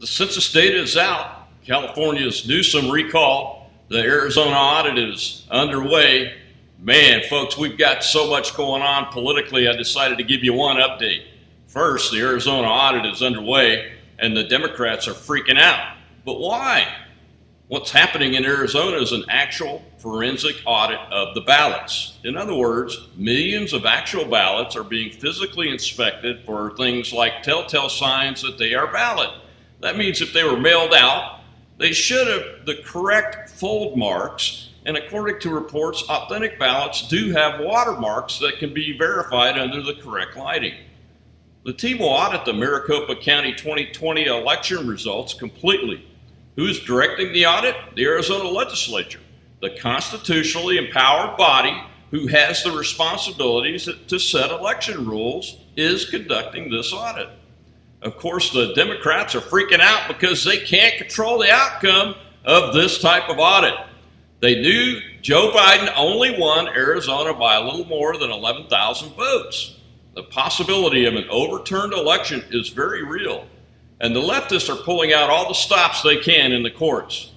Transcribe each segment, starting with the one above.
The census data is out. California's Newsom recall. The Arizona audit is underway. Man, folks, we've got so much going on politically, I decided to give you one update. First, the Arizona audit is underway, and the Democrats are freaking out. But why? What's happening in Arizona is an actual forensic audit of the ballots. In other words, millions of actual ballots are being physically inspected for things like telltale signs that they are valid. That means if they were mailed out, they should have the correct fold marks, and according to reports, authentic ballots do have watermarks that can be verified under the correct lighting. The team will audit the Maricopa County 2020 election results completely. Who's directing the audit? The Arizona legislature, the constitutionally empowered body who has the responsibilities to set election rules, is conducting this audit. Of course, the Democrats are freaking out because they can't control the outcome of this type of audit. They knew Joe Biden only won Arizona by a little more than 11,000 votes. The possibility of an overturned election is very real, and the leftists are pulling out all the stops they can in the courts.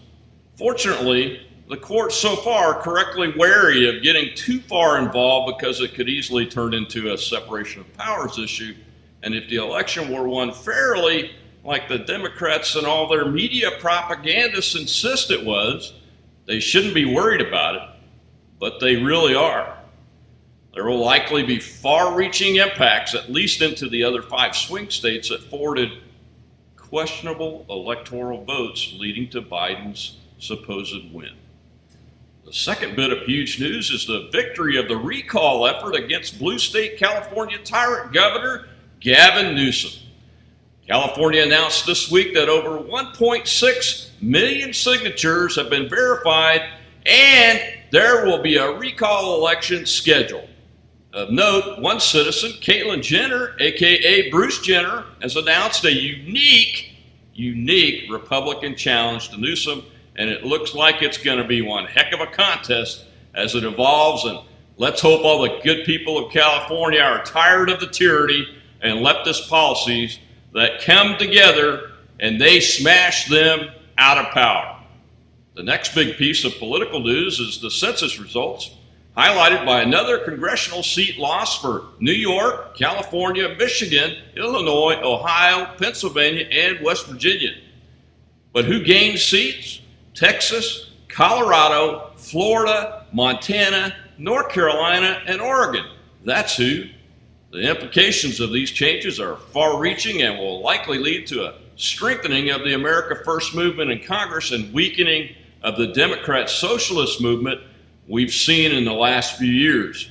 Fortunately, the courts so far are correctly wary of getting too far involved because it could easily turn into a separation of powers issue. And if the election were won fairly, like the Democrats and all their media propagandists insist it was, they shouldn't be worried about it, but they really are. There will likely be far-reaching impacts, at least into the other 5 swing states that forwarded questionable electoral votes leading to Biden's supposed win. The second bit of huge news is the victory of the recall effort against blue state California tyrant governor Gavin Newsom. California announced this week that over 1.6 million signatures have been verified, and there will be a recall election scheduled. Of note, one citizen, Caitlyn Jenner, aka Bruce Jenner, has announced a unique Republican challenge to Newsom, and it looks like it's going to be one heck of a contest as it evolves. And let's hope all the good people of California are tired of the tyranny and leftist policies that come together and they smash them out of power. The next big piece of political news is the census results, highlighted by another congressional seat loss for New York, California, Michigan, Illinois, Ohio, Pennsylvania, and West Virginia. But who gained seats? Texas, Colorado, Florida, Montana, North Carolina, and Oregon. That's who. The implications of these changes are far-reaching and will likely lead to a strengthening of the America First movement in Congress and weakening of the Democrat socialist movement we've seen in the last few years.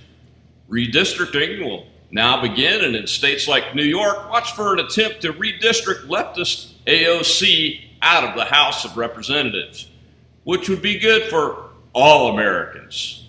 Redistricting will now begin, and in states like New York, watch for an attempt to redistrict leftist AOC out of the House of Representatives, which would be good for all Americans.